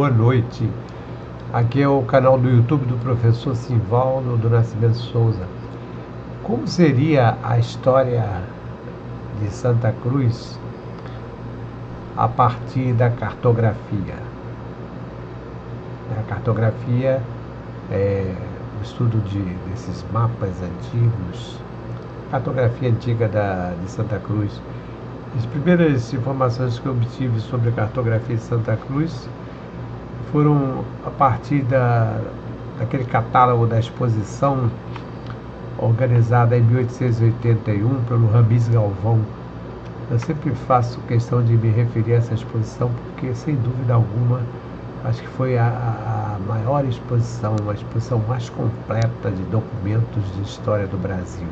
boa noite. Aqui é o canal do YouTube do professor Simvaldo do Nascimento Souza. Como seria a história de Santa Cruz a partir da cartografia? A cartografia é o estudo desses mapas antigos, cartografia antiga de Santa Cruz. As primeiras informações que eu obtive sobre a cartografia de Santa Cruz foram a partir daquele catálogo da exposição organizada em 1881 pelo Ramiz Galvão. Eu sempre faço questão de me referir a essa exposição porque, sem dúvida alguma, acho que foi a maior exposição, a exposição mais completa de documentos de história do Brasil.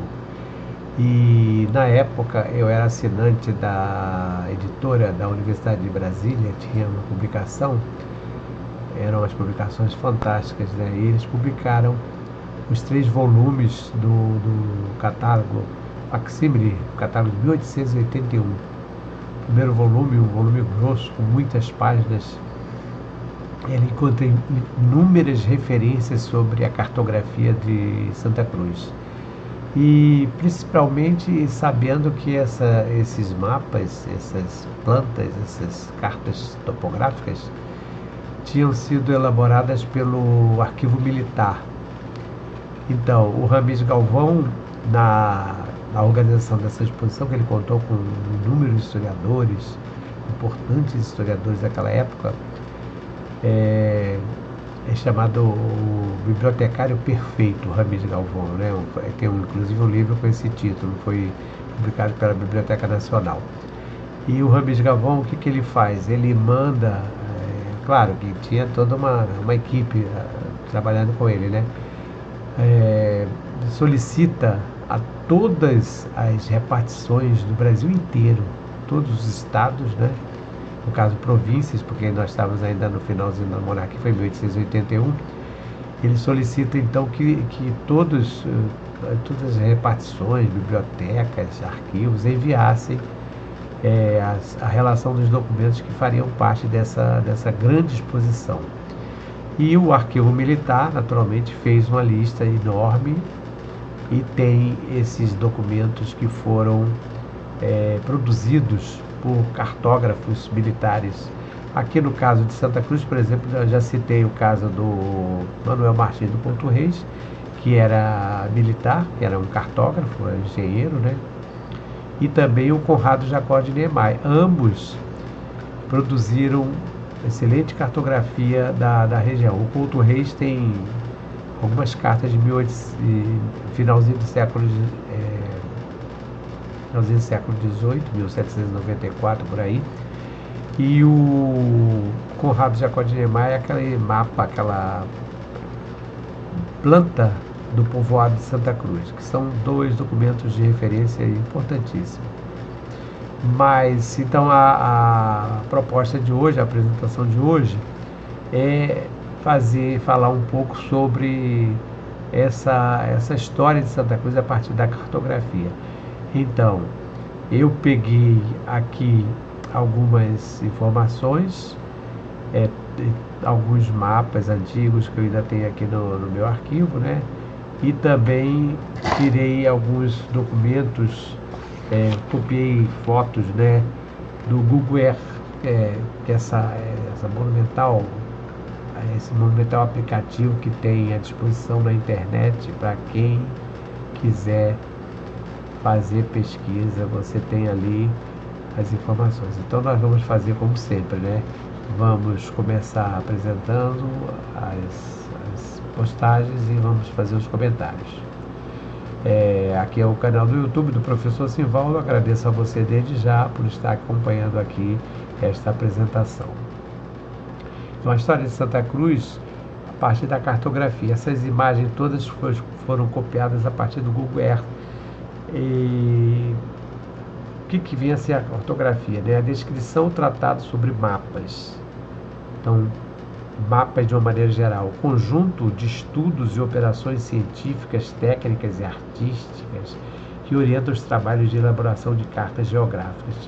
E na época eu era assinante da editora da Universidade de Brasília, tinha uma publicação, eram as publicações fantásticas, né? E eles publicaram os 3 volumes do catálogo facsímile, o catálogo de 1881. O primeiro volume, um volume grosso, com muitas páginas, ele encontra inúmeras referências sobre a cartografia de Santa Cruz. E principalmente sabendo que esses mapas, essas plantas, essas cartas topográficas tinham sido elaboradas pelo Arquivo Militar. Então, o Ramiz Galvão, na organização dessa exposição, que ele contou com inúmeros historiadores, importantes historiadores daquela época, é chamado o Bibliotecário Perfeito, Ramiz Galvão, né? Tem inclusive um livro com esse título, foi publicado pela Biblioteca Nacional. E o Ramiz Galvão, o que ele faz? Ele manda, claro que tinha toda uma equipe trabalhando com ele, né? Solicita a todas as repartições do Brasil inteiro, todos os estados, né? No caso províncias, porque nós estávamos ainda no finalzinho da monarquia, foi em 1881, ele solicita então que todas as repartições, bibliotecas, arquivos enviassem a relação dos documentos que fariam parte dessa grande exposição. E o Arquivo Militar, naturalmente, fez uma lista enorme e tem esses documentos que foram produzidos por cartógrafos militares. Aqui no caso de Santa Cruz, por exemplo, eu já citei o caso do Manuel Martins do Couto Reis, que era militar, que era um cartógrafo, engenheiro, né? E também o Conrado Jacó de Niemeyer. Ambos produziram excelente cartografia da região. O Couto Reis tem algumas cartas de finalzinho do século XVIII, 1794, por aí. E o Conrado Jacó de Niemeyer, aquele mapa, aquela planta do povoado de Santa Cruz, que são 2 documentos de referência importantíssimos. Mas, então, a proposta de hoje, a apresentação de hoje, é falar um pouco sobre essa história de Santa Cruz a partir da cartografia. Então, eu peguei aqui algumas informações, alguns mapas antigos que eu ainda tenho aqui no meu arquivo, né? E também tirei alguns documentos, copiei fotos, né, do Google Earth, que é esse monumental aplicativo que tem à disposição na internet para quem quiser fazer pesquisa, você tem ali as informações. Então nós vamos fazer como sempre, né? Vamos começar apresentando as postagens e vamos fazer os comentários. Aqui é o canal do YouTube do professor Simvaldo. Agradeço a você desde já por estar acompanhando aqui esta apresentação. Então, a história de Santa Cruz a partir da cartografia. Essas imagens todas foram copiadas a partir do Google Earth. E o que vinha a ser a cartografia, né? A descrição, tratado sobre mapas. Então, mapas de uma maneira geral, conjunto de estudos e operações científicas, técnicas e artísticas que orientam os trabalhos de elaboração de cartas geográficas.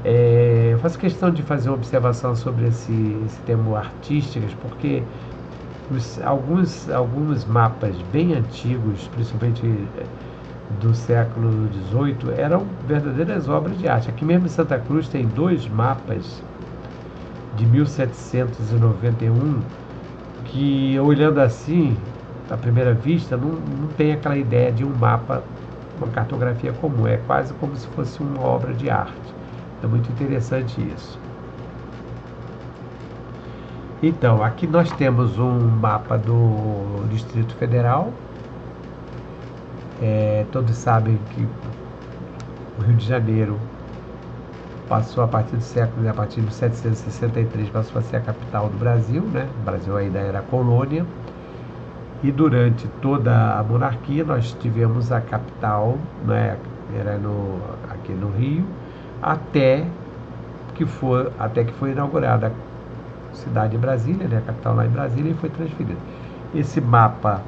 Eu faço questão de fazer uma observação sobre esse termo artísticas, porque alguns mapas bem antigos, principalmente do século XVIII, eram verdadeiras obras de arte. Aqui mesmo em Santa Cruz tem dois mapas de 1791 que, olhando assim, à primeira vista, não tem aquela ideia de um mapa, uma cartografia comum. É quase como se fosse uma obra de arte. É muito interessante isso. Então, aqui nós temos um mapa do Distrito Federal. Todos sabem que o Rio de Janeiro passou a partir de 1763, passou a ser a capital do Brasil, né? O Brasil ainda era colônia. E durante toda a monarquia nós tivemos a capital, né? Era aqui no Rio, até que foi inaugurada a cidade de Brasília, né? A capital lá em Brasília, e foi transferida. Esse mapa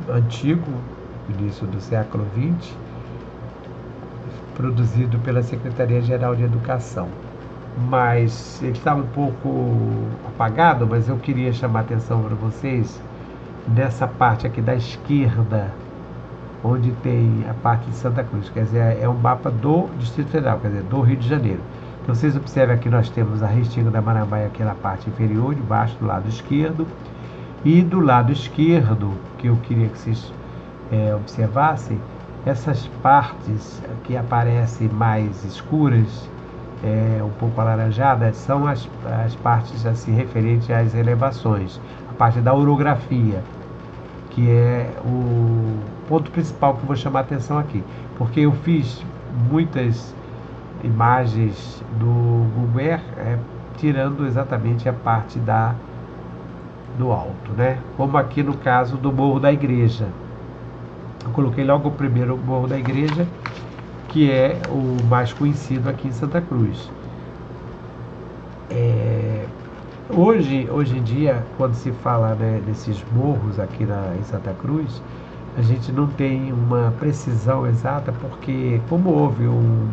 antigo, início do século XX, produzido pela Secretaria-Geral de Educação. Mas ele está um pouco apagado, mas eu queria chamar a atenção para vocês nessa parte aqui da esquerda, onde tem a parte de Santa Cruz, quer dizer, é um mapa do Distrito Federal, quer dizer, do Rio de Janeiro. Então vocês observam que nós temos a Restinga da Marambaia aqui na parte inferior, debaixo do lado esquerdo, e do lado esquerdo, que eu queria que vocês observassem, essas partes que aparecem mais escuras, um pouco alaranjadas, são as partes assim, referentes às elevações, a parte da orografia, que é o ponto principal que eu vou chamar a atenção aqui, porque eu fiz muitas imagens do Google Earth, tirando exatamente a parte do alto, né? Como aqui no caso do Morro da Igreja. Eu coloquei logo o primeiro Morro da Igreja, que é o mais conhecido aqui em Santa Cruz. Hoje em dia, quando se fala, né, desses morros aqui em Santa Cruz, a gente não tem uma precisão exata, porque como houve um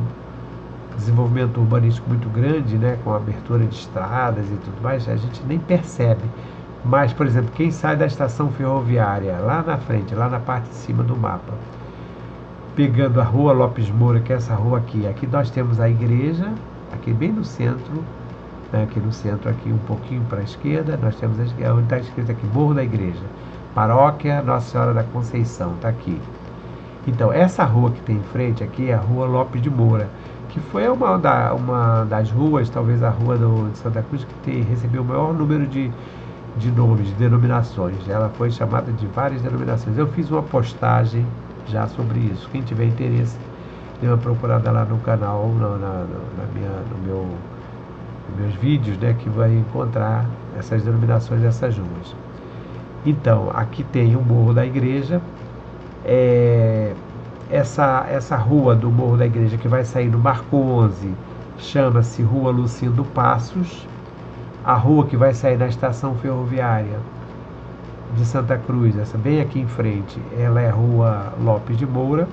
desenvolvimento urbanístico muito grande, né, com a abertura de estradas e tudo mais, a gente nem percebe. Mas, por exemplo, quem sai da estação ferroviária, lá na frente, lá na parte de cima do mapa, pegando a Rua Lopes Moura, que é essa rua aqui nós temos a igreja, aqui bem no centro, né, aqui no centro, aqui um pouquinho para a esquerda, nós temos onde está escrito aqui, Morro da Igreja, Paróquia Nossa Senhora da Conceição, está aqui. Então, essa rua que tem em frente aqui é a Rua Lopes de Moura, que foi uma das ruas, talvez a rua de Santa Cruz, que recebeu o maior número de nomes, de denominações. Ela foi chamada de várias denominações. Eu fiz uma postagem já sobre isso. Quem tiver interesse, dê uma procurada lá no canal, nos meus vídeos, né, que vai encontrar essas denominações dessas ruas. Então, aqui tem o Morro da Igreja. Essa rua do Morro da Igreja, que vai sair no Marco 11, chama-se Rua Lucindo Passos. A rua que vai sair da estação ferroviária de Santa Cruz, essa bem aqui em frente, ela é a Rua Lopes de Moura.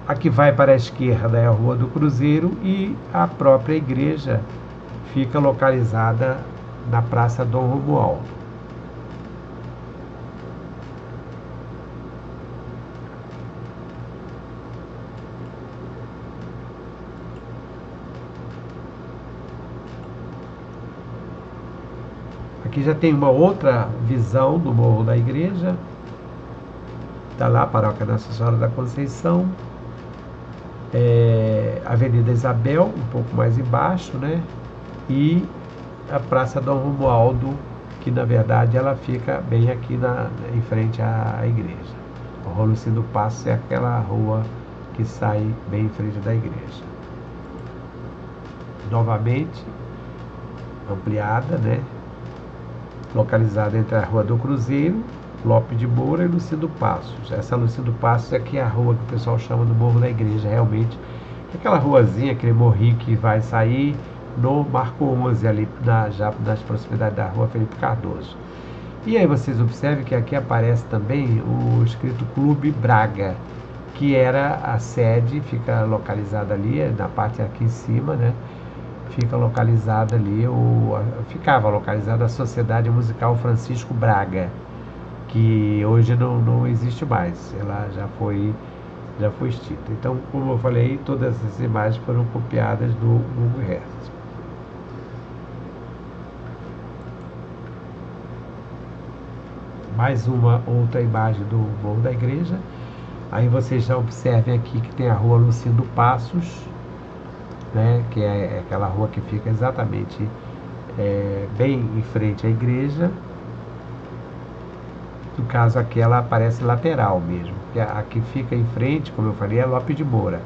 A que vai para a esquerda é a Rua do Cruzeiro, e a própria igreja fica localizada na Praça Dom Romualdo. Aqui já tem uma outra visão do Morro da Igreja. Está lá a Paróquia Nossa Senhora da Conceição. Avenida Isabel, um pouco mais embaixo, né? E a Praça Dom Romualdo, que na verdade ela fica bem aqui em frente à igreja. O Rua Lucindo Passos é aquela rua que sai bem em frente da igreja. Novamente, ampliada, né? Localizada entre a Rua do Cruzeiro, Lopes de Moura e Lucindo Passos. Essa Lucindo Passos é que é a rua que o pessoal chama do Morro da Igreja, realmente. Aquela ruazinha, aquele morrinho que vai sair no Marco 11, ali já nas proximidades da Rua Felipe Cardoso. E aí vocês observem que aqui aparece também o escrito Clube Braga. que era a sede, fica localizada ali, na parte aqui em cima, né? Fica localizada ali, ficava localizada a Sociedade Musical Francisco Braga, que hoje não existe mais, ela já foi extinta. Então, como eu falei, todas essas imagens foram copiadas do Google Earth. Mais uma outra imagem do Morro da Igreja. Aí vocês já observem aqui que tem a rua Lucindo Passos, né, que é aquela rua que fica exatamente bem em frente à igreja. No caso aqui ela aparece lateral mesmo, porque a que fica em frente, como eu falei, é Lopes de Moura,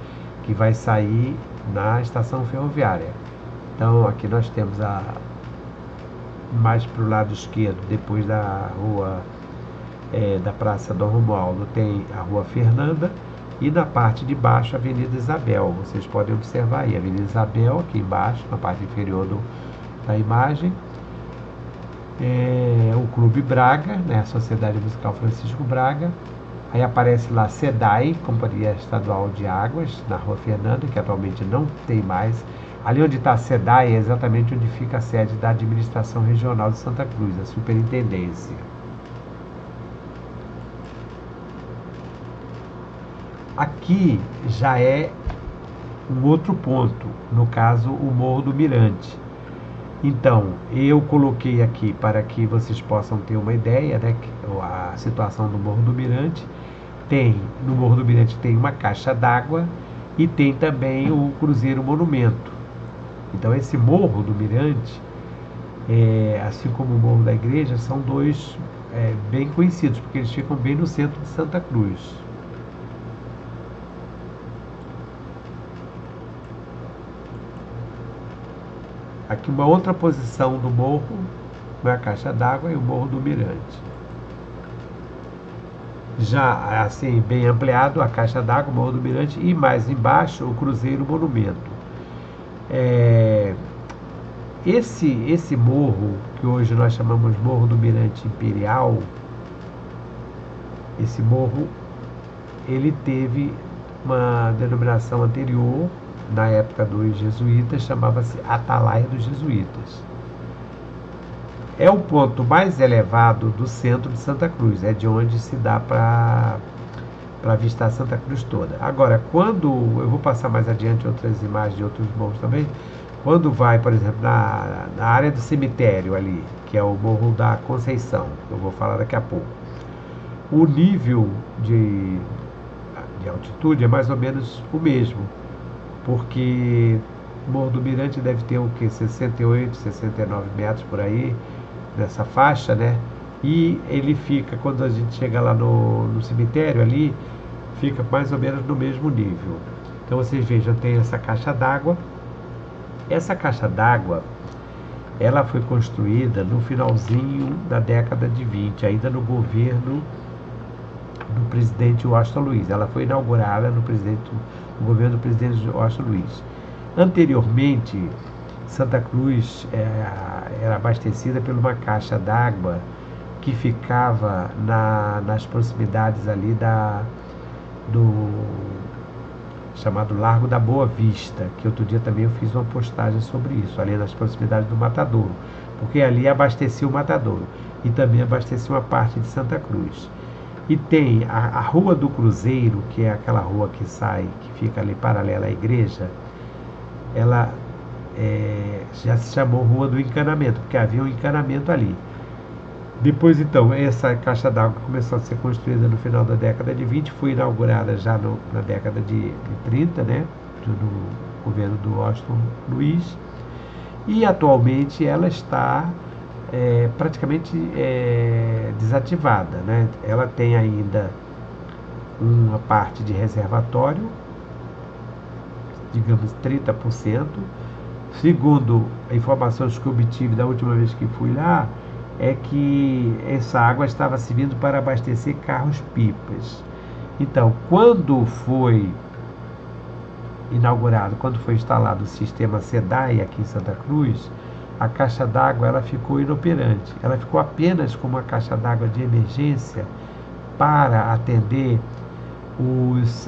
que vai sair na estação ferroviária. Então aqui nós temos mais para o lado esquerdo, depois da rua da Praça Dom Romualdo, tem a Rua Fernanda, e na parte de baixo a Avenida Isabel. Vocês podem observar aí, a Avenida Isabel aqui embaixo, na parte inferior da imagem. O Clube Braga, né, a Sociedade Musical Francisco Braga. Aí aparece lá SEDAI, Companhia Estadual de Águas, na Rua Fernanda, que atualmente não tem mais. Ali onde está a SEDAI é exatamente onde fica a sede da Administração Regional de Santa Cruz, a Superintendência. Aqui já é um outro ponto, no caso o Morro do Mirante. Então, eu coloquei aqui para que vocês possam ter uma ideia, né, a situação do Morro do Mirante. No Morro do Mirante tem uma caixa d'água e tem também o Cruzeiro Monumento. Então, esse Morro do Mirante, assim como o Morro da Igreja, são dois bem conhecidos, porque eles ficam bem no centro de Santa Cruz. Aqui uma outra posição do morro, a caixa d'água e o Morro do Mirante. Já assim, bem ampliado, a caixa d'água, o Morro do Mirante, e mais embaixo o Cruzeiro Monumento. Esse morro, que hoje nós chamamos Morro do Mirante Imperial, esse morro, ele teve uma denominação anterior, na época dos jesuítas, chamava-se Atalaia dos Jesuítas. É o ponto mais elevado do centro de Santa Cruz, é de onde se dá para avistar Santa Cruz toda. Agora, quando eu vou passar mais adiante outras imagens de outros morros também, quando vai, por exemplo, na área do cemitério ali, que é o Morro da Conceição, que eu vou falar daqui a pouco, o nível de altitude é mais ou menos o mesmo, porque o Morro do Mirante deve ter o que? 68, 69 metros por aí, nessa faixa, né? E ele fica, quando a gente chega lá no cemitério ali, fica mais ou menos no mesmo nível. Então vocês vejam, tem essa caixa d'água. Essa caixa d'água, ela foi construída no finalzinho da década de 20, ainda no governo do presidente Washington Luiz. Ela foi inaugurada no governo do presidente Washington Luiz. Anteriormente, Santa Cruz era abastecida por uma caixa d'água que ficava nas proximidades ali do chamado Largo da Boa Vista, que outro dia também eu fiz uma postagem sobre isso, ali nas proximidades do Matadouro, porque ali abastecia o Matadouro e também abastecia uma parte de Santa Cruz. E tem a Rua do Cruzeiro, que é aquela rua que fica ali paralela à igreja, ela já se chamou Rua do Encanamento, porque havia um encanamento ali. Depois, então, essa caixa d'água começou a ser construída no final da década de 20, foi inaugurada já na década de 30, né, no governo do Washington Luiz, e atualmente ela está praticamente desativada, né? Ela tem ainda uma parte de reservatório, digamos 30%. Segundo informações que eu obtive da última vez que fui lá, é que essa água estava servindo para abastecer carros-pipas. Então, quando foi instalado o sistema SEDAI aqui em Santa Cruz, a caixa d'água ela ficou inoperante. Ela ficou apenas como uma caixa d'água de emergência para atender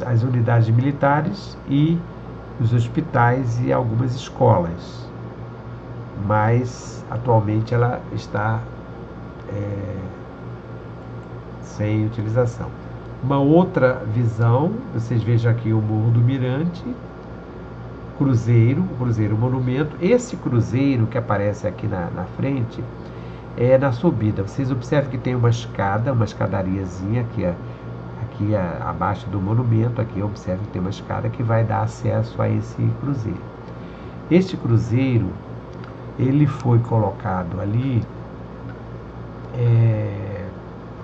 as unidades militares e os hospitais e algumas escolas, mas atualmente ela está sem utilização. Uma outra visão, vocês vejam aqui o Morro do Mirante, o Cruzeiro Monumento. Esse cruzeiro que aparece aqui na frente é na subida. Vocês observam que tem uma escadariazinha aqui abaixo do monumento. Aqui observe que tem uma escada que vai dar acesso a esse cruzeiro. Este cruzeiro, ele foi colocado ali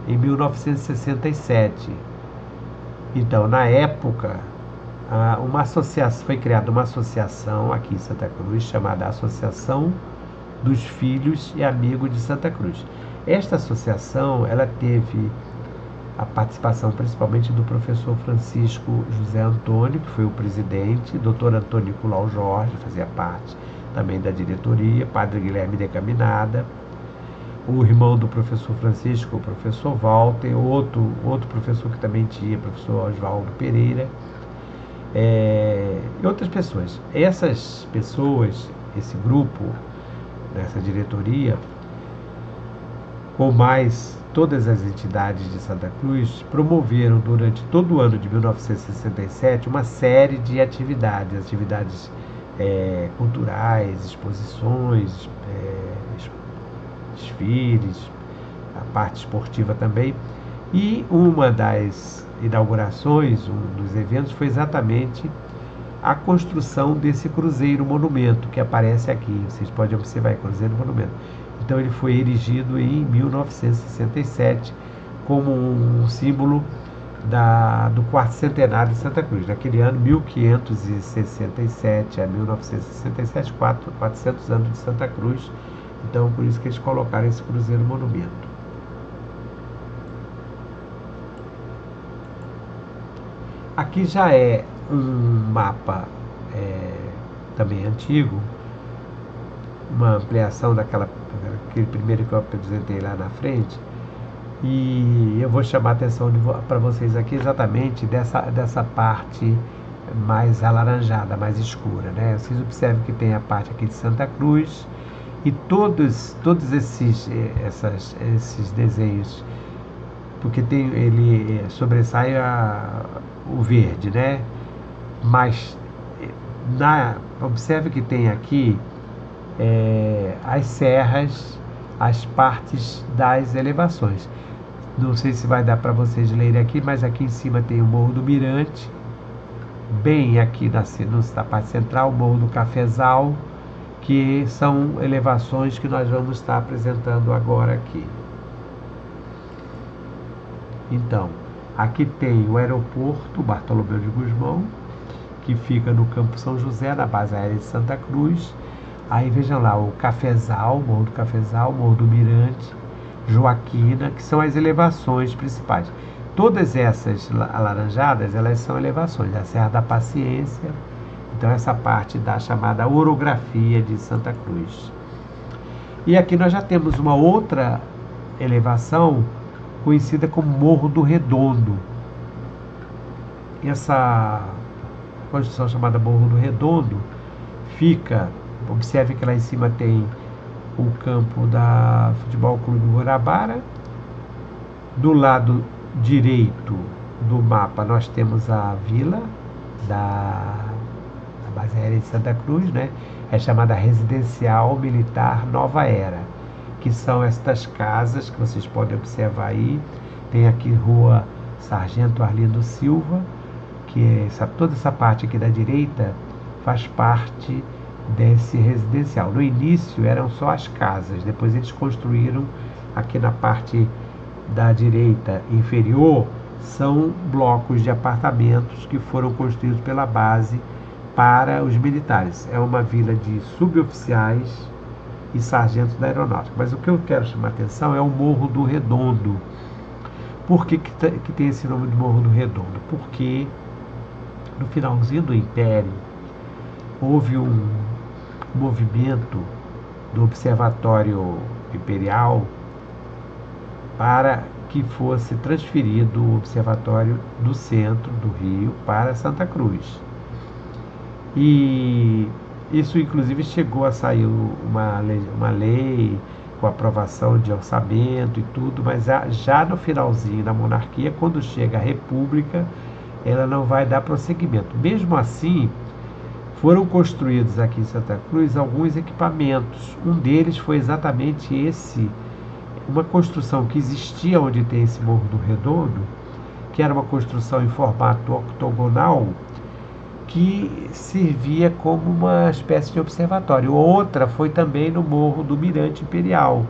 em 1967. Então, na época, foi criada uma associação aqui em Santa Cruz, chamada Associação dos Filhos e Amigos de Santa Cruz. Esta associação, ela teve a participação principalmente do professor Francisco José Antônio, que foi o presidente, doutor Antônio Nicolau Jorge, fazia parte também da diretoria, padre Guilherme Decaminada, o irmão do professor Francisco, o professor Walter, outro professor que também tinha, professor Oswaldo Pereira, e outras pessoas. Essas pessoas, esse grupo, essa diretoria, com mais todas as entidades de Santa Cruz, promoveram durante todo o ano de 1967 uma série de atividades culturais, exposições, desfiles, a parte esportiva também. E uma das inaugurações, um dos eventos, foi exatamente a construção desse cruzeiro monumento que aparece aqui. Vocês podem observar, cruzeiro monumento. Então ele foi erigido em 1967 como um símbolo do quarto centenário de Santa Cruz. Naquele ano, 1567 a 1967, 400 anos de Santa Cruz. Então, por isso que eles colocaram esse cruzeiro monumento. Aqui já é um mapa também antigo, uma ampliação daquele primeiro que eu apresentei lá na frente, e eu vou chamar a atenção para vocês aqui exatamente dessa parte mais alaranjada, mais escura, né? Vocês observam que tem a parte aqui de Santa Cruz e todos esses desenhos, porque ele sobressai o verde, né? Mas observe que tem aqui as serras, as partes das elevações. Não sei se vai dar para vocês lerem aqui, mas aqui em cima tem o Morro do Mirante, bem aqui na parte central, o Morro do Cafezal, que são elevações que nós vamos estar apresentando agora aqui. Então, aqui tem o aeroporto Bartolomeu de Gusmão, que fica no Campo São José, na base aérea de Santa Cruz. Aí vejam lá o Cafezal, Morro do Cafezal, Morro do Mirante, Joaquina, que são as elevações principais. Todas essas alaranjadas, elas são elevações. A Serra da Paciência, então essa parte da chamada orografia de Santa Cruz. E aqui nós já temos uma outra elevação conhecida como Morro do Redondo. Essa construção chamada Morro do Redondo fica, observe que lá em cima tem o campo da Futebol Clube Guarabara. Do lado direito do mapa nós temos a vila da base aérea de Santa Cruz, né? É chamada Residencial Militar Nova Era, que são estas casas que vocês podem observar aí. Tem aqui Rua Sargento Arlindo Silva, que toda essa parte aqui da direita faz parte desse residencial. No início eram só as casas, depois eles construíram aqui na parte da direita inferior, são blocos de apartamentos que foram construídos pela base para os militares. É uma vila de suboficiais e sargentos da aeronáutica. Mas o que eu quero chamar a atenção é o Morro do Redondo. Por que tem esse nome de Morro do Redondo? Porque no finalzinho do Império houve um movimento do Observatório Imperial para que fosse transferido o observatório do centro do Rio para Santa Cruz. E isso, inclusive, chegou a sair uma lei com aprovação de orçamento e tudo, mas já no finalzinho da monarquia, quando chega a república, ela não vai dar prosseguimento. Mesmo assim, foram construídos aqui em Santa Cruz alguns equipamentos. Um deles foi exatamente uma construção que existia onde tem esse Morro do Redondo, que era uma construção em formato octogonal, que servia como uma espécie de observatório. Outra foi também no Morro do Mirante Imperial,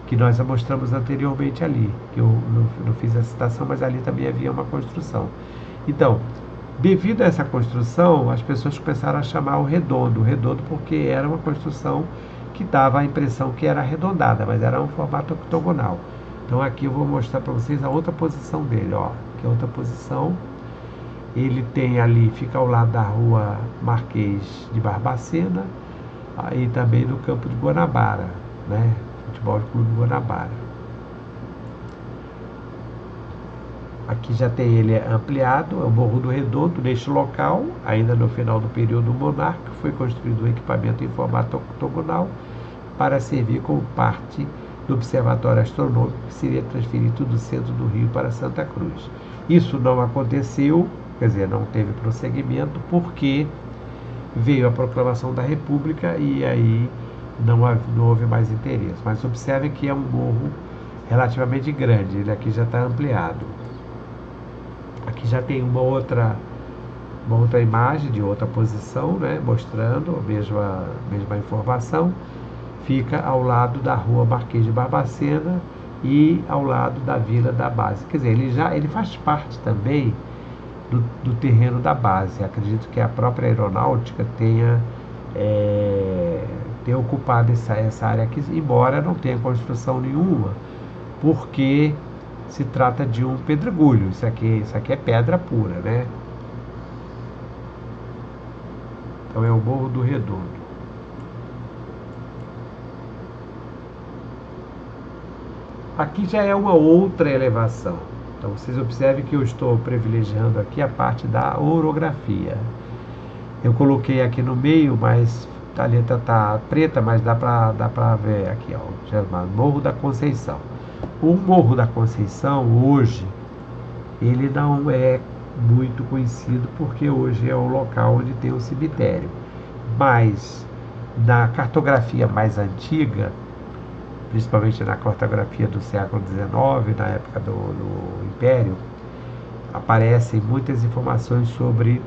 que nós já mostramos anteriormente ali, que eu não fiz a citação, mas ali também havia uma construção. Então, devido a essa construção, as pessoas começaram a chamar o redondo porque era uma construção que dava a impressão que era arredondada, mas era um formato octogonal. Então aqui eu vou mostrar para vocês a outra posição dele, ó, que é outra posição. Ele tem ali, fica ao lado da rua Marquês de Barbacena, e também no campo de Guanabara, né? Futebol Clube Guanabara. Aqui já tem ele ampliado, é o Morro do Redondo. Neste local, ainda no final do período monárquico, foi construído um equipamento em formato octogonal para servir como parte do Observatório Astronômico, que seria transferido do centro do Rio para Santa Cruz. Isso não aconteceu, quer dizer, não teve prosseguimento, porque veio a proclamação da República e aí não houve mais interesse. Mas observem que é um morro relativamente grande, ele aqui já está ampliado. Aqui já tem uma outra imagem de outra posição, né, mostrando a mesma informação. Fica ao lado da rua Marquês de Barbacena e ao lado da Vila da Base. Quer dizer, ele faz parte também do terreno da base. Acredito que a própria aeronáutica tenha ocupado essa área aqui, embora não tenha construção nenhuma, porque se trata de um pedregulho. Isso aqui é pedra pura, né? Então é o Morro do Redondo. Aqui já é uma outra elevação. Então vocês observem que eu estou privilegiando aqui a parte da orografia. Eu coloquei aqui no meio, mas a letra está preta, mas dá para ver aqui, ó, chamado Morro da Conceição. O Morro da Conceição, hoje, ele não é muito conhecido, porque hoje é o local onde tem o cemitério. Mas, na cartografia mais antiga, principalmente na cartografia do século XIX, na época do Império, aparecem muitas informações sobre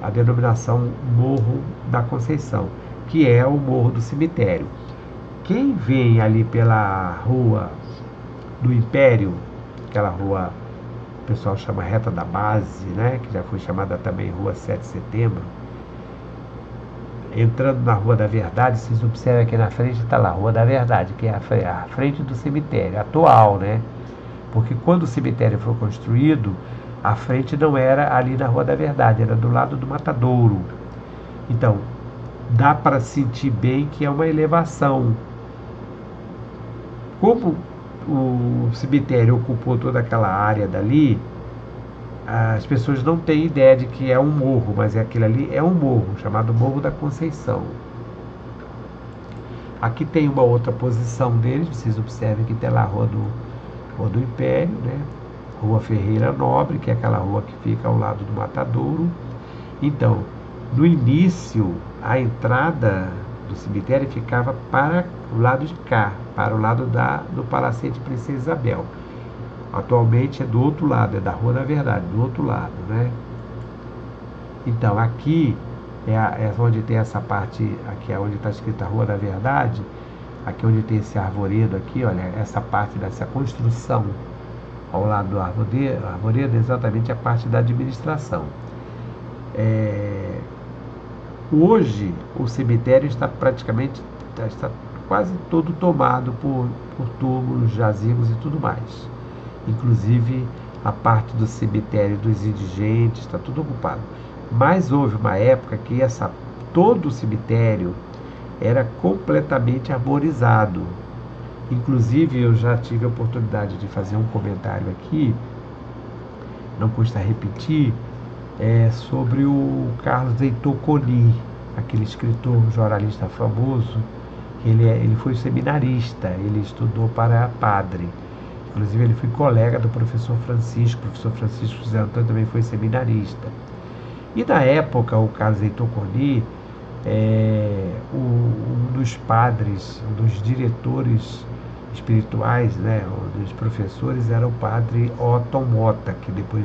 a denominação Morro da Conceição, que é o Morro do Cemitério. Quem vem ali pela rua do Império, aquela rua o pessoal chama Reta da Base, né, que já foi chamada também Rua 7 de Setembro, entrando na Rua da Verdade, vocês observam aqui na frente está lá, Rua da Verdade, que é a frente do cemitério atual, né? Porque quando o cemitério foi construído, a frente não era ali na Rua da Verdade, era do lado do Matadouro. Então, dá para sentir bem que é uma elevação. Como o cemitério ocupou toda aquela área dali, as pessoas não têm ideia de que é um morro, mas aquele ali é um morro, chamado Morro da Conceição. Aqui tem uma outra posição deles, vocês observem que tem lá a Rua do Império, né? Rua Ferreira Nobre, que é aquela rua que fica ao lado do Matadouro. Então, no início, a entrada do cemitério ficava para o lado de cá, para o lado do Palacete Princesa Isabel. Atualmente é do outro lado, é da Rua da Verdade, do outro lado, né? Então, aqui é onde tem essa parte, aqui é onde está escrita a Rua da Verdade, aqui onde tem esse arvoredo aqui, olha, essa parte dessa construção ao lado do arvoredo é exatamente a parte da administração. Hoje, o cemitério está quase todo tomado por túmulos, jazigos e tudo mais. Inclusive, a parte do cemitério dos indigentes está tudo ocupado. Mas houve uma época que todo o cemitério era completamente arborizado. Inclusive, eu já tive a oportunidade de fazer um comentário aqui, não custa repetir, sobre o Carlos Heitor Coni, aquele escritor, jornalista famoso. Ele foi seminarista, ele estudou para padre. Inclusive, ele foi colega do professor Francisco. O professor Francisco José Antônio também foi seminarista. E na época, o Carlos Heitor Coni, um dos padres, um dos diretores espirituais, né, um dos professores, era o padre Otton Mota, que depois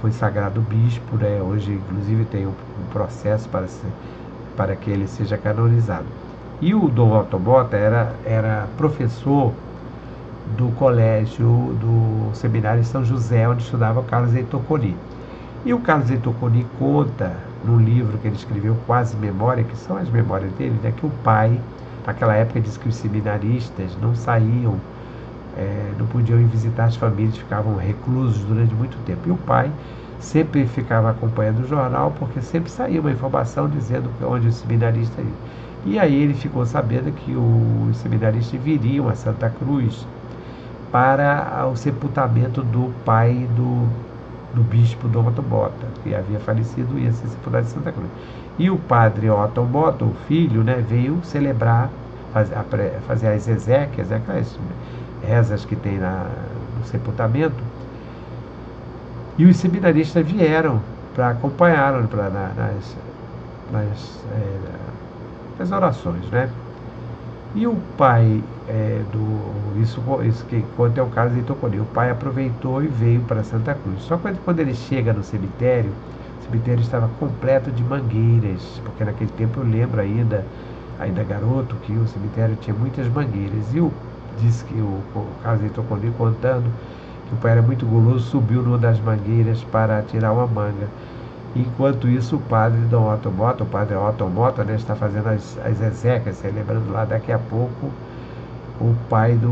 foi sagrado bispo, né, hoje inclusive tem um processo para que ele seja canonizado. E o Dom Otton Mota era professor do colégio do Seminário São José, onde estudava o Carlos Heitor Coni. E o Carlos Heitor Coni conta, num livro que ele escreveu, Quase Memória, que são as memórias dele, né, que o pai, naquela época, diz que os seminaristas não saíam, não podiam ir visitar as famílias, ficavam reclusos durante muito tempo. E o pai sempre ficava acompanhando o jornal, porque sempre saía uma informação dizendo onde os seminaristas iam. E aí ele ficou sabendo que os seminaristas viriam a Santa Cruz para o sepultamento do pai do bispo Dom Otton Mota, que havia falecido e ia ser sepultado em Santa Cruz. E o padre Otton Mota, o filho, né, veio celebrar, fazer as exéquias, aquelas rezas que tem no sepultamento. E os seminaristas vieram para acompanhar nas orações, né? E o pai isso que conta é o caso de Itoconi. O pai aproveitou e veio para Santa Cruz. Só que quando ele chega no cemitério, o cemitério estava completo de mangueiras, porque naquele tempo eu lembro ainda garoto, que o cemitério tinha muitas mangueiras. E disse que o caso de Itoconi contando que o pai era muito guloso, subiu numa das mangueiras para tirar uma manga. Enquanto isso, o padre Dom Otton Mota, o padre Otton Mota, né, está fazendo as exéquias, celebrando lá. Daqui a pouco, o pai do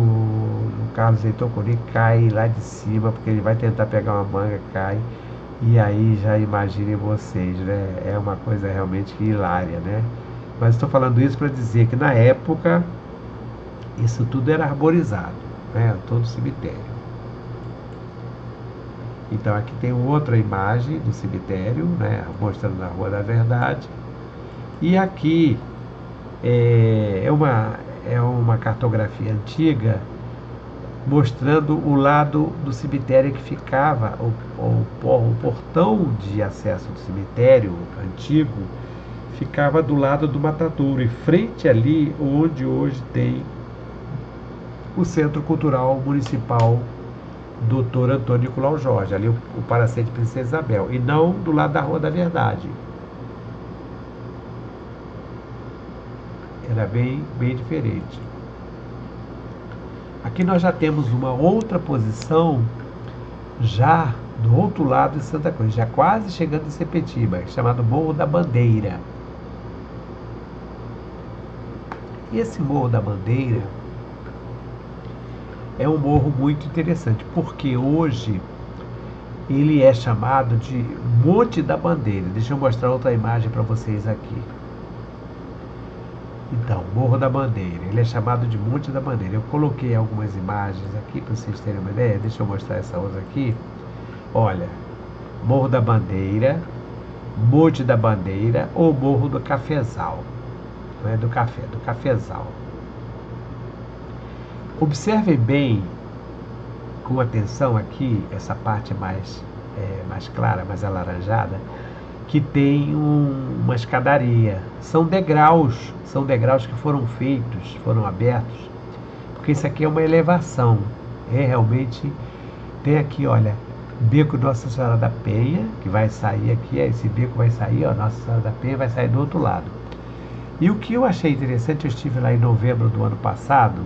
Carlos Heitor Coni cai lá de cima, porque ele vai tentar pegar uma manga, cai. E aí já imaginem vocês, né? É uma coisa realmente hilária, né? Mas estou falando isso para dizer que na época, isso tudo era arborizado, né? Todo o cemitério. Então aqui tem outra imagem do cemitério, né, mostrando na Rua da Verdade. E aqui é uma cartografia antiga mostrando o lado do cemitério que ficava, o portão de acesso do cemitério antigo ficava do lado do matadouro, e frente ali onde hoje tem o Centro Cultural Municipal Dr. Antônio Nicolau Jorge, ali o Palacete Princesa Isabel, e não do lado da Rua da Verdade. Era bem diferente. Aqui nós já temos uma outra posição, já do outro lado de Santa Cruz, já quase chegando em Sepetiba, chamado Morro da Bandeira. E esse Morro da Bandeira é um morro muito interessante, porque hoje ele é chamado de Monte da Bandeira. Deixa eu mostrar outra imagem para vocês aqui. Então, Morro da Bandeira, ele é chamado de Monte da Bandeira. Eu coloquei algumas imagens aqui para vocês terem uma ideia. Deixa eu mostrar essa outra aqui. Olha, Morro da Bandeira, Monte da Bandeira ou Morro do Cafezal. Não é do café, do Cafezal. Observem bem, com atenção aqui, essa parte mais clara, mais alaranjada, que tem uma escadaria. São degraus que foram feitos, foram abertos, porque isso aqui é uma elevação. Realmente, tem aqui, olha, Beco Nossa Senhora da Penha, que vai sair aqui, esse beco vai sair, ó, Nossa Senhora da Penha vai sair do outro lado. E o que eu achei interessante, eu estive lá em novembro do ano passado,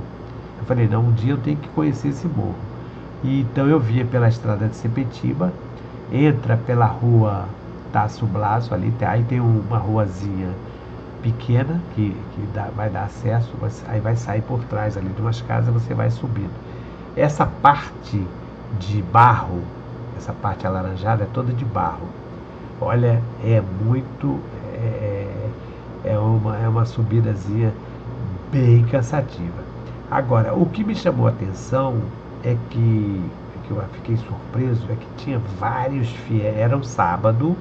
eu falei, não, um dia eu tenho que conhecer esse morro. E então eu via pela estrada de Sepetiba, entra pela rua Tasso Blaso, ali, aí tem uma ruazinha pequena que vai dar acesso, aí vai sair por trás ali de umas casas, você vai subindo. Essa parte de barro, essa parte alaranjada é toda de barro. Olha, é uma subidazinha bem cansativa. Agora, o que me chamou a atenção é que eu fiquei surpreso, é que tinha vários fiéis, era um sábado,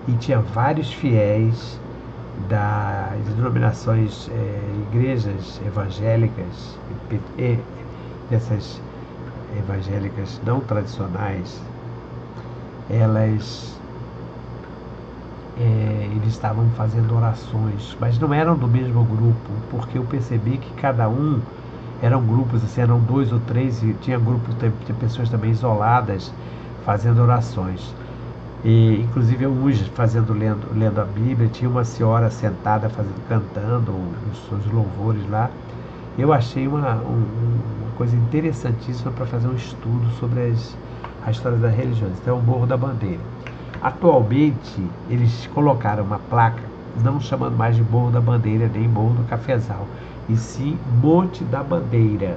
e tinha vários fiéis das denominações, igrejas evangélicas, dessas evangélicas não tradicionais, elas, eles estavam fazendo orações, mas não eram do mesmo grupo, porque eu percebi que cada um eram grupos, assim, eram 2 ou 3, e tinha grupos de pessoas também isoladas fazendo orações. E, inclusive, uns lendo a Bíblia, tinha uma senhora sentada cantando os seus louvores lá. Eu achei uma coisa interessantíssima para fazer um estudo sobre a história das religiões. Então, é o Morro da Bandeira. Atualmente, eles colocaram uma placa, não chamando mais de Morro da Bandeira, nem Morro do Cafezal, e sim Monte da Bandeira.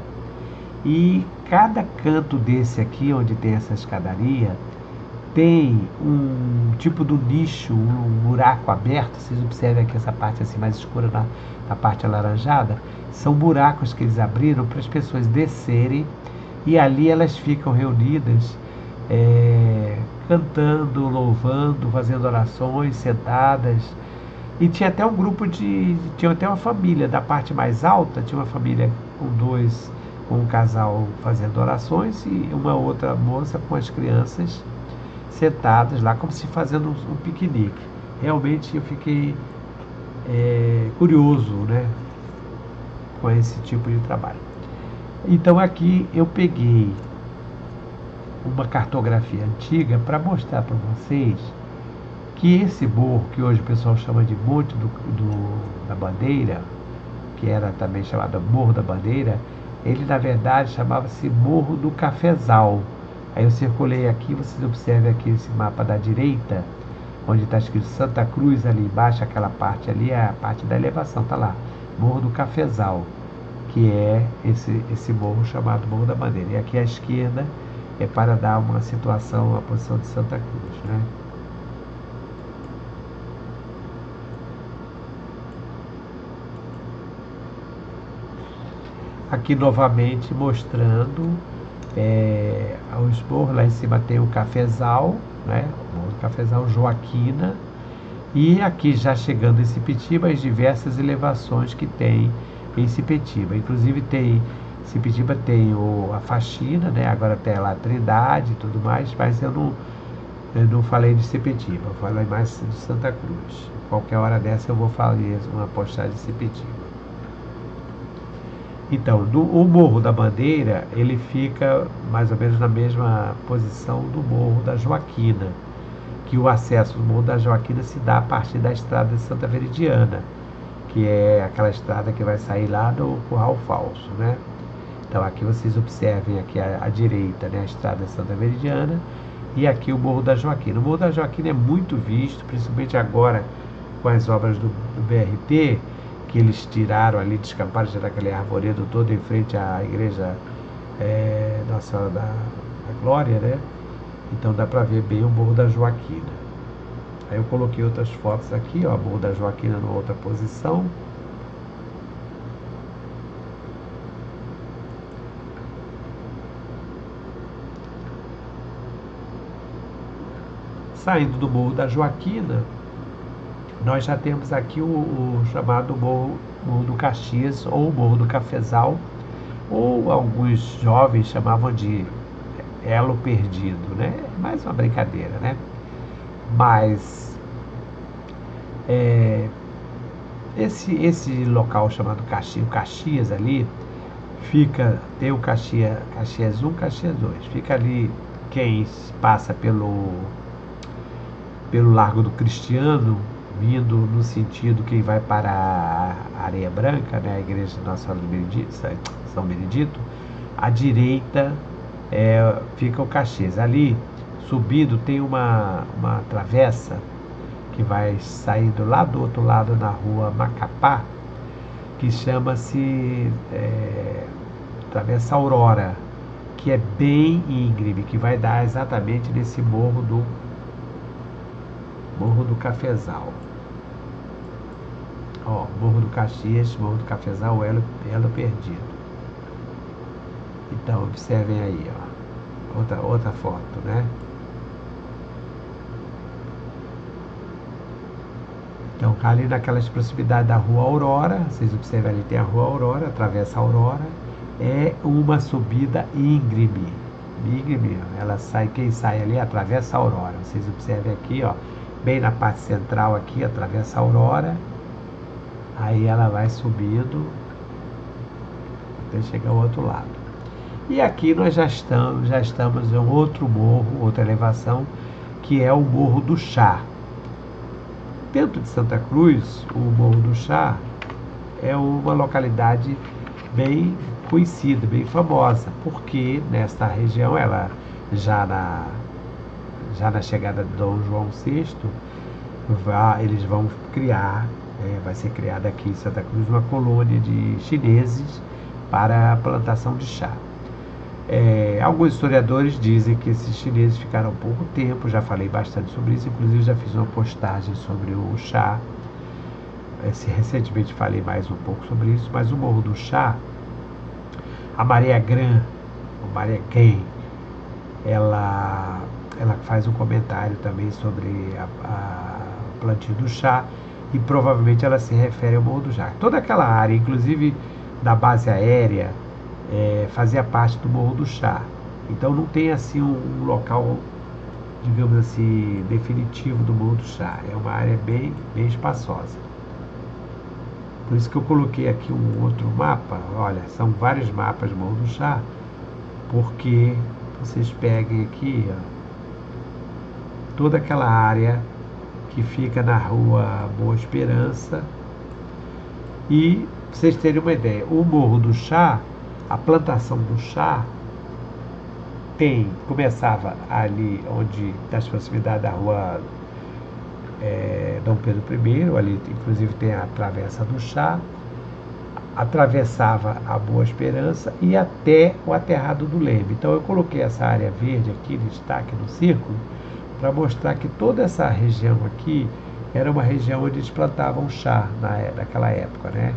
E cada canto desse aqui, onde tem essa escadaria, tem um tipo do nicho, um buraco aberto. Vocês observem aqui essa parte assim mais escura na parte alaranjada. São buracos que eles abriram para as pessoas descerem, e ali elas ficam reunidas, cantando, louvando, fazendo orações, sentadas. E tinha até um grupo tinha até uma família da parte mais alta, tinha uma família com um casal fazendo orações, e uma outra moça com as crianças sentadas lá, como se fazendo um piquenique. Realmente eu fiquei curioso, né, com esse tipo de trabalho. Então aqui eu peguei uma cartografia antiga para mostrar para vocês que esse morro, que hoje o pessoal chama de Monte da Bandeira, que era também chamado Morro da Bandeira, ele na verdade chamava-se Morro do Cafezal. Aí eu circulei aqui, vocês observem aqui esse mapa da direita, onde está escrito Santa Cruz, ali embaixo, aquela parte ali é a parte da elevação, tá lá, Morro do Cafezal, que é esse morro chamado Morro da Bandeira. E aqui à esquerda é para dar uma situação, a posição de Santa Cruz, né? Aqui novamente mostrando os morros. Lá em cima tem o Cafezal, né? O Morro do Cafezal, Joaquina. E aqui já chegando em Sepetiba, as diversas elevações que tem em Sepetiba. Inclusive Sepetiba tem a Faxina, né? Agora tem lá a Trindade e tudo mais, mas eu não falei de Sepetiba, eu falei mais de Santa Cruz. Qualquer hora dessa eu vou fazer uma postagem de Sepetiba. Então, o Morro da Bandeira, ele fica mais ou menos na mesma posição do Morro da Joaquina, que o acesso do Morro da Joaquina se dá a partir da estrada de Santa Veridiana, que é aquela estrada que vai sair lá do Curral Falso, né? Então aqui vocês observem aqui à direita, né, a estrada de Santa Veridiana, e aqui o Morro da Joaquina. O Morro da Joaquina é muito visto, principalmente agora com as obras do BRT, que eles tiraram ali, descamparam, tiraram aquele arvoredo todo em frente à igreja Nossa Senhora da Glória, né? Então dá para ver bem o Morro da Joaquina. Aí eu coloquei outras fotos aqui, ó, Morro da Joaquina numa outra posição. Saindo do Morro da Joaquina, nós já temos aqui o chamado Morro do Caxias, ou Morro do Cafezal, ou alguns jovens chamavam de Elo Perdido, né? Mais uma brincadeira, né? Mas esse local chamado Caxias, o Caxias ali, tem o Caxias 1, Caxias 2, fica ali. Quem passa pelo Largo do Cristiano, vindo no sentido quem vai para a Areia Branca, né, a igreja de Nossa Senhora de São Benedito, à direita fica o Caxias. Ali, subindo, tem uma travessa que vai saindo lá do outro lado na rua Macapá, que chama-se Travessa Aurora, que é bem íngreme, que vai dar exatamente nesse Morro do Cafezal. Ó, Morro do Caxias, Morro do Cafezal, Elo Perdido. Então, observem aí, ó, outra foto, né? Então, ali naquelas proximidades da Rua Aurora, vocês observam ali, tem a Rua Aurora, atravessa a Aurora, é uma subida íngreme. Íngreme, ela sai, quem sai ali atravessa a Aurora. Vocês observem aqui, ó, bem na parte central aqui, atravessa a Aurora, aí ela vai subindo até chegar ao outro lado. E aqui nós já estamos em outro morro, outra elevação, que é o Morro do Chá. Dentro de Santa Cruz, o Morro do Chá é uma localidade bem conhecida, bem famosa, porque nesta região, ela já na chegada de Dom João VI, eles vão criar, vai ser criada aqui em Santa Cruz uma colônia de chineses para a plantação de chá. Alguns historiadores dizem que esses chineses ficaram pouco tempo, já falei bastante sobre isso, inclusive já fiz uma postagem sobre o chá. Recentemente falei mais um pouco sobre isso, mas o Morro do Chá, a Maria Gran, ela faz um comentário também sobre a plantio do chá, e provavelmente ela se refere ao Morro do Chá. Toda aquela área, inclusive da base aérea, fazia parte do Morro do Chá. Então não tem assim um local, digamos assim, definitivo do Morro do Chá. É uma área bem espaçosa. Por isso que eu coloquei aqui um outro mapa. Olha, são vários mapas do Morro do Chá, porque vocês peguem aqui, ó, toda aquela área que fica na Rua Boa Esperança. E pra vocês terem uma ideia, o Morro do Chá, a plantação do chá começava ali onde, nas proximidades da Rua Dom Pedro I, ali inclusive tem a Travessa do Chá, atravessava a Boa Esperança e até o Aterrado do Leme. Então eu coloquei essa área verde aqui, destaque no círculo, para mostrar que toda essa região aqui era uma região onde eles plantavam chá naquela época, né?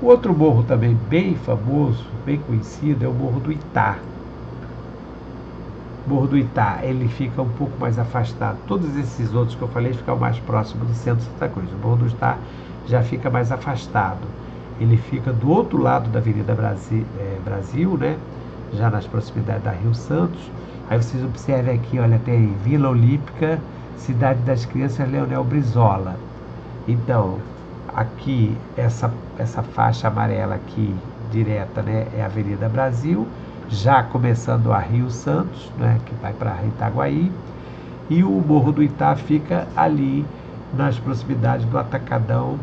O outro morro também bem famoso, bem conhecido, é o Morro do Itá. O Morro do Itá, ele fica um pouco mais afastado. Todos esses outros que eu falei ficam mais próximos do centro de Santa Cruz. O Morro do Itá já fica mais afastado. Ele fica do outro lado da Avenida Brasil, né? Já nas proximidades da Rio Santos. Aí vocês observem aqui, olha, tem Vila Olímpica, Cidade das Crianças, Leonel Brizola. Então, aqui, essa faixa amarela aqui, direta, né, é a Avenida Brasil, já começando a Rio Santos, né, que vai para Itaguaí, e o Morro do Itá fica ali, nas proximidades do Atacadão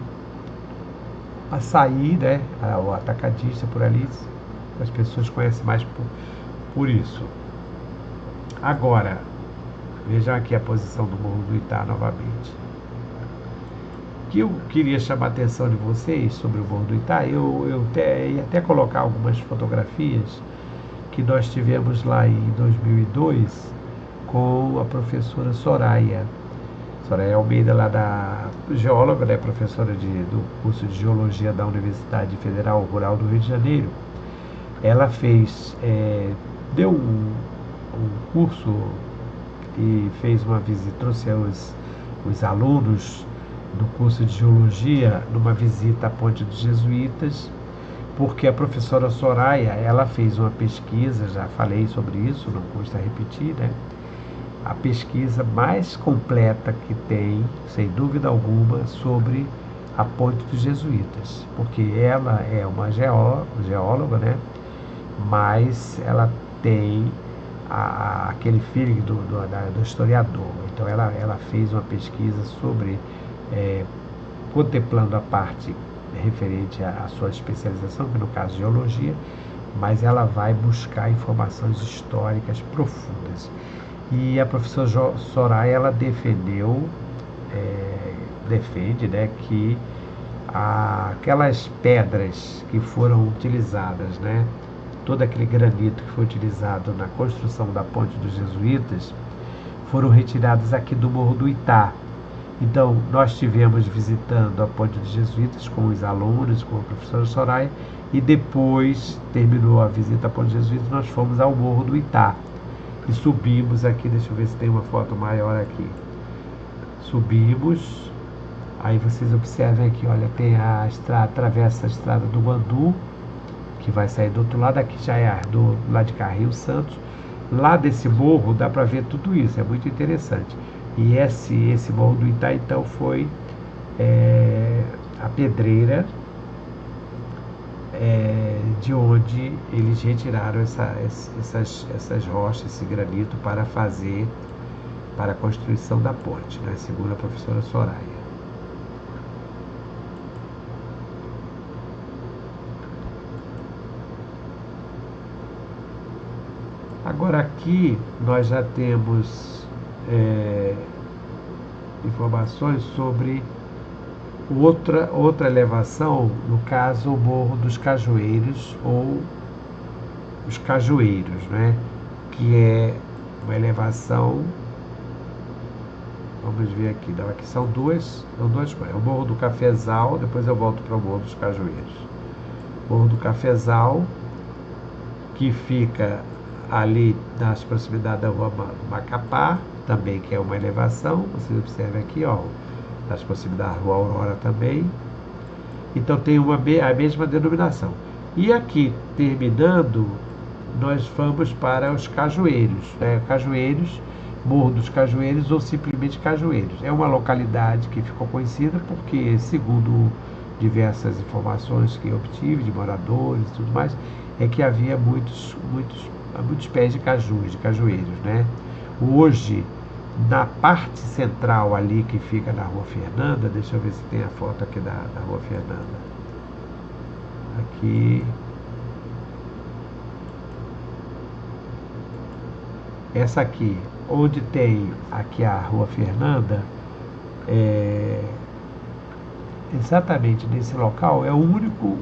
Açaí, né, o atacadista por ali, as pessoas conhecem mais por isso. Agora, vejam aqui a posição do Morro do Itá novamente. Que eu queria chamar a atenção de vocês sobre o Morro do Itá, eu ia até colocar algumas fotografias que nós tivemos lá em 2002 com a professora Soraya Almeida, lá da geóloga, né, professora do curso de Geologia da Universidade Federal Rural do Rio de Janeiro. Ela deu um curso e fez uma visita, trouxe os alunos do curso de Geologia numa visita à Ponte dos Jesuítas, porque a professora Soraya, ela fez uma pesquisa, já falei sobre isso, não custa repetir, né? A pesquisa mais completa que tem, sem dúvida alguma, sobre a Ponte dos Jesuítas, porque ela é uma geóloga, né? Mas ela tem aquele feeling do historiador. Então ela fez uma pesquisa sobre, contemplando a parte referente à sua especialização, que no caso é geologia, mas ela vai buscar informações históricas profundas. E a professora Soraya, ela defende, né, que aquelas pedras que foram utilizadas, né, todo aquele granito que foi utilizado na construção da Ponte dos Jesuítas, foram retirados aqui do Morro do Itá. Então, nós tivemos visitando a Ponte dos Jesuítas com os alunos, com a professora Soraya, e depois terminou a visita à Ponte dos Jesuítas, nós fomos ao Morro do Itá. E subimos aqui, deixa eu ver se tem uma foto maior aqui. Subimos, aí vocês observem aqui, olha, tem a estrada, atravessa a estrada do Guandu, que vai sair do outro lado, aqui já é do lado de cá, Rio Santos. Lá desse morro dá para ver tudo isso, é muito interessante. E esse morro do Itá, então, foi a pedreira de onde eles retiraram essas rochas, esse granito, para a construção da ponte, né, segundo a professora Soraya. Agora aqui nós já temos informações sobre outra elevação, no caso o Morro dos Cajueiros ou os Cajueiros, né? Que é uma elevação, vamos ver aqui, não, aqui são duas coisas, o Morro do Cafezal, depois eu volto para o Morro dos Cajueiros. Morro do Cafezal, que fica ali nas proximidades da Rua Macapá, também, que é uma elevação, vocês observam aqui, ó, nas proximidades da Rua Aurora também. Então tem a mesma denominação. E aqui, terminando, nós vamos para os Cajueiros, né? Cajueiros, Morro dos Cajueiros ou simplesmente Cajueiros. É uma localidade que ficou conhecida porque, segundo diversas informações que eu obtive de moradores e tudo mais, é que havia muitos pés de cajueiros, né? Hoje, na parte central ali que fica na Rua Fernanda, deixa eu ver se tem a foto aqui da Rua Fernanda. Aqui. Essa aqui, onde tem aqui a Rua Fernanda, exatamente nesse local, é o único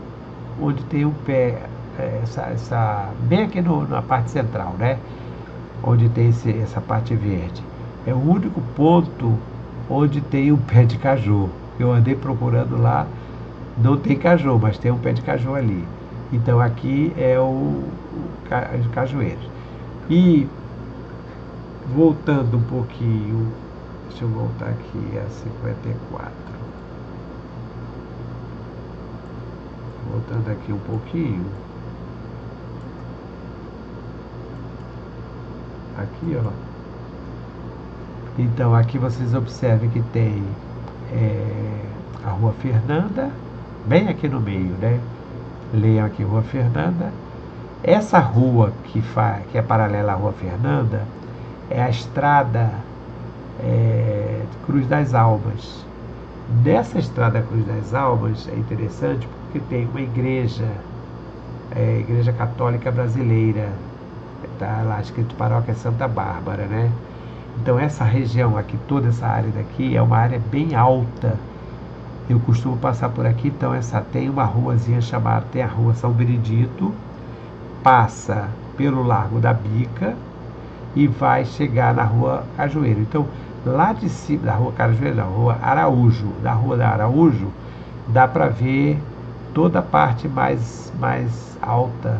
onde tem um pé, bem aqui na parte central, né? Onde tem essa parte verde. É o único ponto onde tem um pé de caju. Eu andei procurando lá, não tem caju, mas tem um pé de caju ali. Então aqui é o Cajueiros. E voltando um pouquinho, deixa eu voltar aqui a 54. Voltando aqui um pouquinho. Aqui, ó. Então, aqui vocês observem que tem a Rua Fernanda, bem aqui no meio, né? Leiam aqui Rua Fernanda. Essa rua que é paralela à Rua Fernanda é a estrada Cruz das Almas. Nessa estrada Cruz das Almas é interessante porque tem uma igreja, Igreja Católica Brasileira, está lá escrito Paróquia Santa Bárbara, né? Então essa região aqui, toda essa área daqui é uma área bem alta. Eu costumo passar por aqui, então tem uma ruazinha chamada, tem a Rua São Benedito, passa pelo Largo da Bica e vai chegar na Rua Cajueiro. Então, lá de cima da Rua Cajueiro, da Rua Araújo, da Rua da Araújo, dá para ver toda a parte mais alta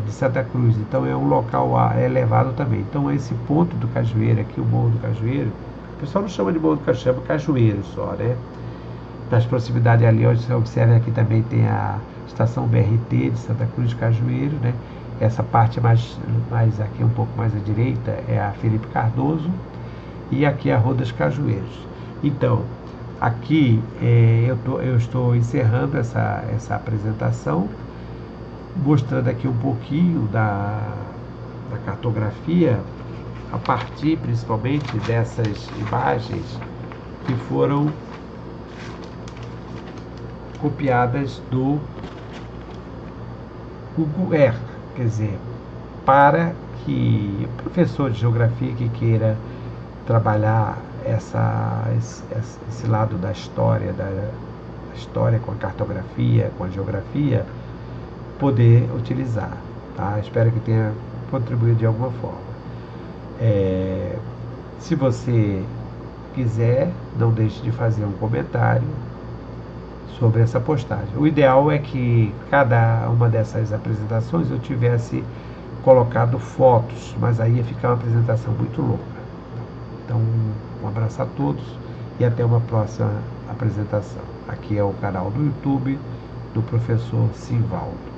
de Santa Cruz. Então é um local elevado também. Então esse ponto do Cajueiro aqui, o Morro do Cajueiro, o pessoal não chama de Morro do Cajueiro, chama Cajueiro só, né? Nas proximidades ali, onde você observa, aqui também tem a estação BRT de Santa Cruz de Cajueiro, né? Essa parte mais aqui um pouco mais à direita é a Felipe Cardoso e aqui a Rua dos Cajueiros. Então, aqui eu estou encerrando essa apresentação, mostrando aqui um pouquinho da cartografia, a partir principalmente dessas imagens que foram copiadas do Google Earth, quer dizer, para que o professor de geografia que queira trabalhar esse lado da história com a cartografia, com a geografia, poder utilizar, tá? Espero que tenha contribuído de alguma forma. Se você quiser, não deixe de fazer um comentário sobre essa postagem. O ideal é que cada uma dessas apresentações eu tivesse colocado fotos, mas aí ia ficar uma apresentação muito longa. Então, um abraço a todos e até uma próxima apresentação. Aqui é o canal do YouTube do professor Simvaldo.